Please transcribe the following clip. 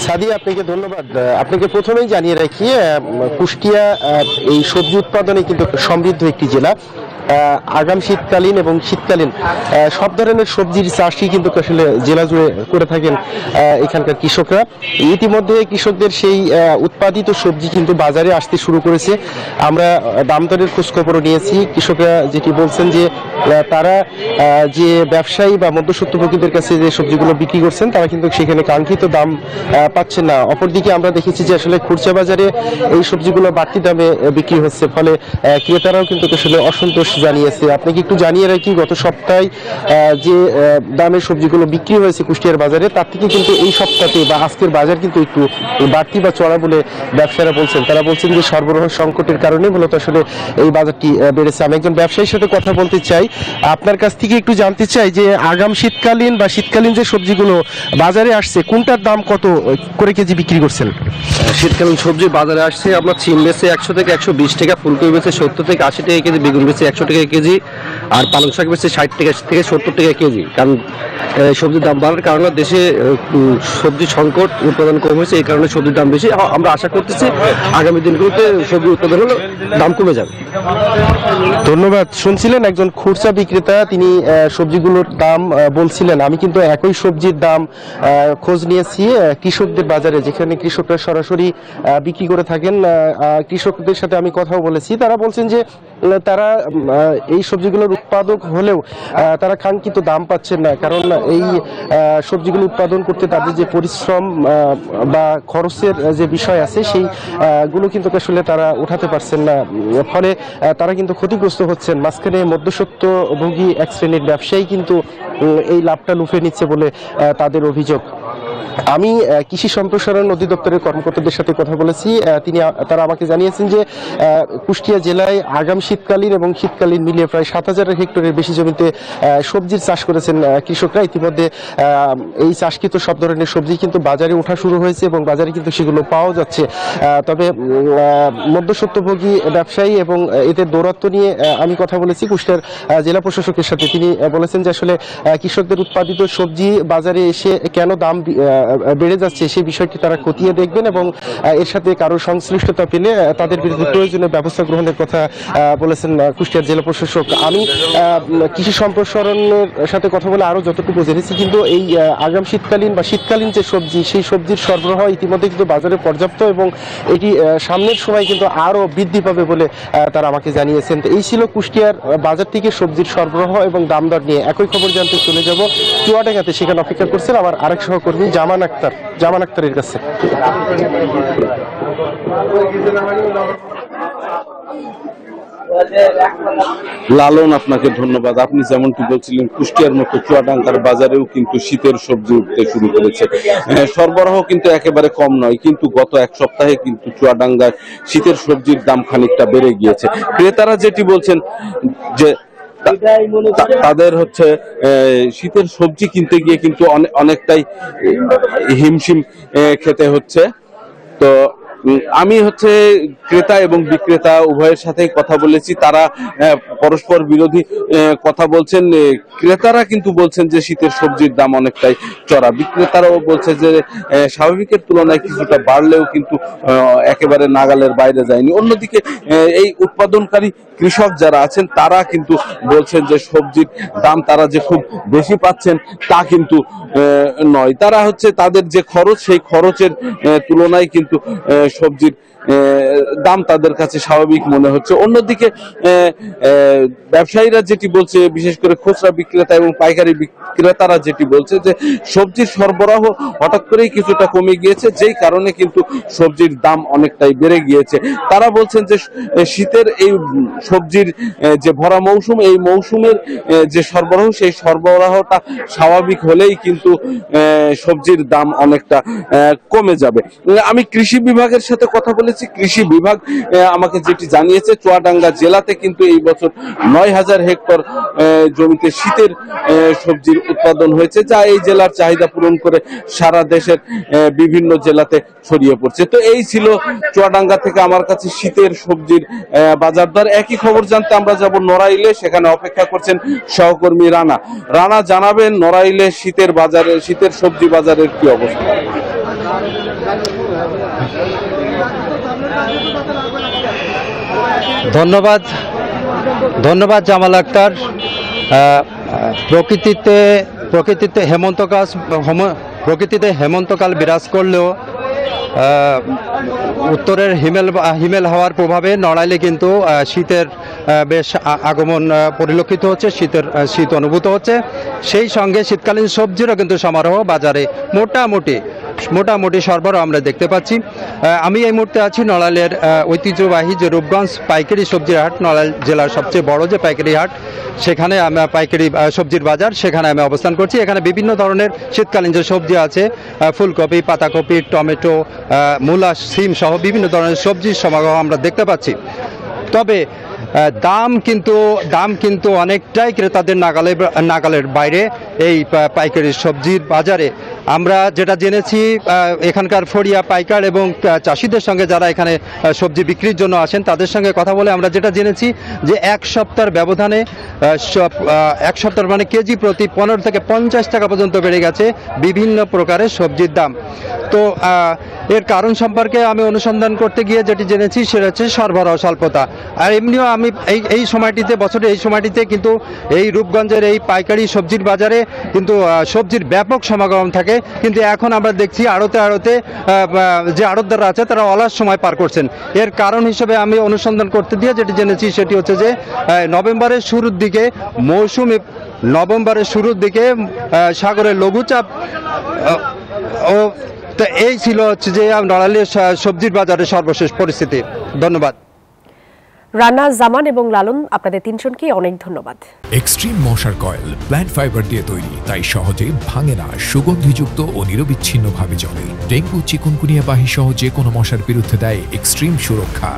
সাদিয়া, আপনাকে ধন্যবাদ। আপনাকে প্রথমেই জানিয়ে রাখি, কুষ্টিয়া এই সবজি উৎপাদনে কিন্তু সমৃদ্ধ একটি জেলা। আগাম শীতকালীন এবং শীতকালীন সব ধরনের সবজির চাষই কিন্তু আসলে জেলা জুড়ে করে থাকেন এখানকার কৃষকরা। ইতিমধ্যে কৃষকদের সেই উৎপাদিত সবজি কিন্তু বাজারে আসতে শুরু করেছে। আমরা দাম দরের খোঁজখবরও নিয়েছি। কৃষকরা যেটি বলছেন যে তারা যে ব্যবসায়ী বা মধ্যস্বত্বভোগীদের কাছে যে সবজিগুলো বিক্রি করছেন তারা কিন্তু সেখানে কাঙ্ক্ষিত দাম পাচ্ছেন না। অপরদিকে আমরা দেখেছি যে আসলে খুচরা বাজারে এই সবজিগুলো বাড়তি দামে বিক্রি হচ্ছে, ফলে ক্রেতারাও কিন্তু আসলে অসন্তোষ জানিয়েছে। আপনাকে একটু জানিয়ে রাখি, গত সপ্তাহে যে দামের সবজিগুলো বিক্রি হয়েছে কুষ্টিয়ার বাজারে, তার থেকে কিন্তু এই সপ্তাহে বা আজকের বাজার কিন্তু একটু বাড়তি বা চড়া বলে ব্যবসায়ীরা বলছেন। তারা বলছেন যে সরবরাহ সংকটের কারণে মূলত আসলে এই বাজারটি বেড়েছে। আমি একজন ব্যবসায়ীর সাথে কথা বলতে চাই, আপনার কাছ থেকে একটু জানতে চাই যে আগাম শীতকালীন বা শীতকালীন যে সবজিগুলো বাজারে আসছে কোনটার দাম কত করে কেজি বিক্রি করছেন? শীতকালীন সবজি বাজারে আসছে আপনার সিম বেচে 100 থেকে 120 টাকা, ফুলকপি বেচে 70 থেকে 80 টাকা কেজি, বেগুন বেচে 100 টাকা কেজি, আর পালং শাক বেচে 60 টাকা থেকে 70 টাকা কেজি। কারণ সবজির দাম বাড়ার কারণে দেশে সবজি সংকট, উৎপাদন কম হয়েছে, এই কারণে সবজির দাম বেশি। আমরা আশা করতেছি আগামী দিনগুলোতে সবজি উৎপাদন হলে দাম কমে যাবে। ধন্যবাদ। শুনছিলেন একজন খুচরা বিক্রেতা, তিনি সবজিগুলোর দাম বলছিলেন। আমি কিন্তু একই সবজির দাম খোঁজ নিয়েছি কৃষকদের বাজারে, যেখানে কৃষকরা সরাসরি বিক্রি করে থাকেন। কৃষকদের সাথে আমি কথাও বলেছি, তারা বলছেন যে তারা এই সবজিগুলোর উৎপাদক হলেও তারা কাঙ্ক্ষিত দাম পাচ্ছেন না, কারণ এই সবজিগুলো উৎপাদন করতে তাদের যে পরিশ্রম বা খরচের যে বিষয় আছে সেই গুলো কিন্তু আসলে তারা উঠাতে পারছেন না, ফলে তারা কিন্তু ক্ষতিগ্রস্ত হচ্ছেন। মাঝখানে মধ্যস্বত্বভোগী এক শ্রেণীর ব্যবসায়ী কিন্তু এই লাভটা লুফে নিচ্ছে বলে তাদের অভিযোগ। আমি কৃষি সম্প্রসারণ অধিদপ্তরের কর্মকর্তাদের সাথে কথা বলেছি। তারা আমাকে জানিয়েছেন যে কুষ্টিয়া জেলায় আগাম শীতকালীন এবং শীতকালীন মিলিয়ে প্রায় 7000 হেক্টরের বেশি জমিতে সবজির চাষ করেছেন কৃষকরা। ইতিমধ্যে এই চাষকৃত সব ধরনের সবজি কিন্তু বাজারে ওঠা শুরু হয়েছে এবং বাজারে কিন্তু সেগুলো পাওয়া যাচ্ছে। তবে মধ্যস্বত্বভোগী ব্যবসায়ী এবং এদের দৌরাত্ম্য নিয়ে আমি কথা বলেছি কুষ্টিয়ার জেলা প্রশাসকের সাথে। তিনি বলেছেন যে আসলে কৃষকদের উৎপাদিত সবজি বাজারে এসে কেন দাম বেড়ে যাচ্ছে সেই বিষয়টি তারা খতিয়ে দেখবেন এবং এর সাথে কারো সংশ্লিষ্টতা পেলে তাদের বিরুদ্ধে প্রয়োজনীয় ব্যবস্থা গ্রহণের কথা বলেছেন কুষ্টিয়ার জেলা প্রশাসক। আমি কৃষি সম্প্রসারণের সাথে কথা বলে আরো যতটুকু জেনেছি, কিন্তু এই আগাম শীতকালীন বা শীতকালীন যে সবজি সেই সবজির সরবরাহ ইতিমধ্যে কিন্তু বাজারে পর্যাপ্ত এবং এটি সামনের সময় কিন্তু আরো বৃদ্ধি পাবে বলে তারা আমাকে জানিয়েছেন। তো এই ছিল কুষ্টিয়ার বাজার থেকে সবজির সরবরাহ এবং দাম দর নিয়ে। একই খবর জানতে চলে যাব চুয়াডাঙ্গাতে, সেখানে অপেক্ষা করছেন আমার আরেক সহকর্মী জামান আক্তারের কাছে। লালন, আপনাকে ধন্যবাদ। আপনি যেমনটি বলছিলেন, কুষ্টিয়ার মতো চুয়াডাঙ্গার বাজারেও কিন্তু শীতের সবজি উঠতে শুরু করেছে। সরবরাহ কিন্তু একেবারে কম নয়, কিন্তু গত এক সপ্তাহে কিন্তু চুয়াডাঙ্গায় শীতের সবজির দাম খানিকটা বেড়ে গিয়েছে। ক্রেতারা যেটি বলছেন যে তাদের হচ্ছে শীতের সবজি কিনতে গিয়ে কিন্তু অনেকটাই হিমশিম খেতে হচ্ছে। তো আমি হচ্ছে ক্রেতা এবং বিক্রেতা উভয়ের সাথেই কথা বলেছি, তারা পরস্পর বিরোধী কথা বলছেন। ক্রেতারা কিন্তু বলছেন যে শীতের সবজির দাম অনেকটাই চড়া, বিক্রেতারাও বলছে যে স্বাভাবিকের তুলনায় কিছুটা বাড়লেও কিন্তু একেবারে নাগালের বাইরে যায়নি। অন্যদিকে এই উৎপাদনকারী কৃষক যারা আছেন তারা কিন্তু বলছেন যে সবজির দাম তারা যে খুব বেশি পাচ্ছেন তা কিন্তু নয়। তারা হচ্ছে তাদের যে খরচ সেই খরচের তুলনায় কিন্তু সবজির দাম তাদের কাছে স্বাভাবিক মনে হচ্ছে। অন্যদিকে ব্যবসায়ীরা যেটি বলছে, বিশেষ করে খুচরা বিক্রেতা এবং পাইকারি বিক্রেতারা যেটি বলছে যে সবজির সরবরাহ হঠাৎ করেই কিছুটা কমে গিয়েছে, যেই কারণে কিন্তু সবজির দাম অনেকটাই বেড়ে গিয়েছে। তারা বলছেন যে শীতের এই সবজির যে ভরা মৌসুম, এই মৌসুমের যে সরবরাহ সেই সরবরাহটা স্বাভাবিক হলেই কিন্তু সবজির দাম অনেকটা কমে যাবে। আমি কৃষি বিভাগের সাথে কথা বলেছি। কৃষি বিভাগ আমাকে যেটি জানিয়েছে, চুয়াডাঙ্গা জেলাতে কিন্তু এই বছর 9000 হেক্টর জমিতে শীতের সবজির উৎপাদন হয়েছে, যা এই জেলার চাহিদা পূরণ করে সারা দেশের বিভিন্ন জেলাতে ছড়িয়ে পড়ছে। তো এই ছিল চুয়াডাঙ্গা থেকে আমার কাছে শীতের সবজির বাজার দর। একই খবর জানতে আমরা যাব নড়াইলে, সেখানে অপেক্ষা করছেন সহকর্মী রানা। জানাবেন নড়াইলে শীতের সবজি বাজারের কি অবস্থা? ধন্যবাদ ধন্যবাদ জামাল আক্তার। প্রকৃতিতে হেমন্তকাল বিরাজ করলেও উত্তরের হিমেল হাওয়ার প্রভাবে নড়াইলে কিন্তু শীতের বেশ আগমন পরিলক্ষিত হচ্ছে, শীত অনুভূত হচ্ছে। সেই সঙ্গে শীতকালীন সবজিরও কিন্তু সমারোহ বাজারে মোটামুটি সরবরাহ আমরা দেখতে পাচ্ছি। আমি এই মুহূর্তে আছি নড়াইলের ঐতিহ্যবাহী যে রূপগঞ্জ পাইকারি সবজির হাট, নড়াইল জেলার সবচেয়ে বড় যে পাইকারি হাট, সেখানে আমি পাইকারি সবজির বাজার, সেখানে আমি অবস্থান করছি। এখানে বিভিন্ন ধরনের শীতকালীন যে সবজি আছে, ফুলকপি, পাতাকপি, টমেটো, মূলা, সিম সহ বিভিন্ন ধরনের সবজির সমাগম আমরা দেখতে পাচ্ছি। তবে দাম কিন্তু অনেকটাই ক্রেতাদের নাগালের বাইরে এই পাইকারি সবজির বাজারে। আমরা যেটা জেনেছি, এখানকার ফড়িয়া পাইকার এবং চাষিদের সঙ্গে যারা এখানে সবজি বিক্রির জন্য আসেন তাদের সঙ্গে কথা বলে আমরা যেটা জেনেছি যে এক সপ্তাহের ব্যবধানে এক সপ্তাহ মানে কেজি প্রতি 15 থেকে 50 টাকা পর্যন্ত বেড়ে গেছে বিভিন্ন প্রকারের সবজির দাম। তো এর কারণ সম্পর্কে আমি অনুসন্ধান করতে গিয়ে যেটি জেনেছি সেটা হচ্ছে সরবরাহ স্বল্পতা। আর এমনিও আমি এই সময়টিতে, বছরের এই সময়টিতে কিন্তু এই রূপগঞ্জের এই পাইকারি সবজির বাজারে কিন্তু সবজির ব্যাপক সমাগম থাকে, কিন্তু এখন আমরা দেখছি আড়তে যে আড়তদাররা আছে তারা অলস সময় পার করছেন। এর কারণ হিসেবে আমি অনুসন্ধান করতে গিয়ে যেটি জেনেছি সেটি হচ্ছে যে নভেম্বরের শুরুর দিকে সাগরের লঘুচাপ তো এই ছিল হচ্ছে যে নড়াইলের সবজির বাজারের সর্বশেষ পরিস্থিতি। ধন্যবাদ। রানা, জামান এবং লালন, আপনাদের তিনজনকেই অনেক ধন্যবাদ। এক্সট্রিম মশার কয়েল প্ল্যান্ট ফাইবার দিয়ে তৈরি, তাই সহজে ভাঙে না, সুগন্ধিযুক্ত ও নিরবিচ্ছিন্নভাবে জ্বলে। ডেঙ্গু, চিকুনগুনিয়া বাহি সহ যে কোনো মশার বিরুদ্ধে দেয় এক্সট্রিম সুরক্ষা।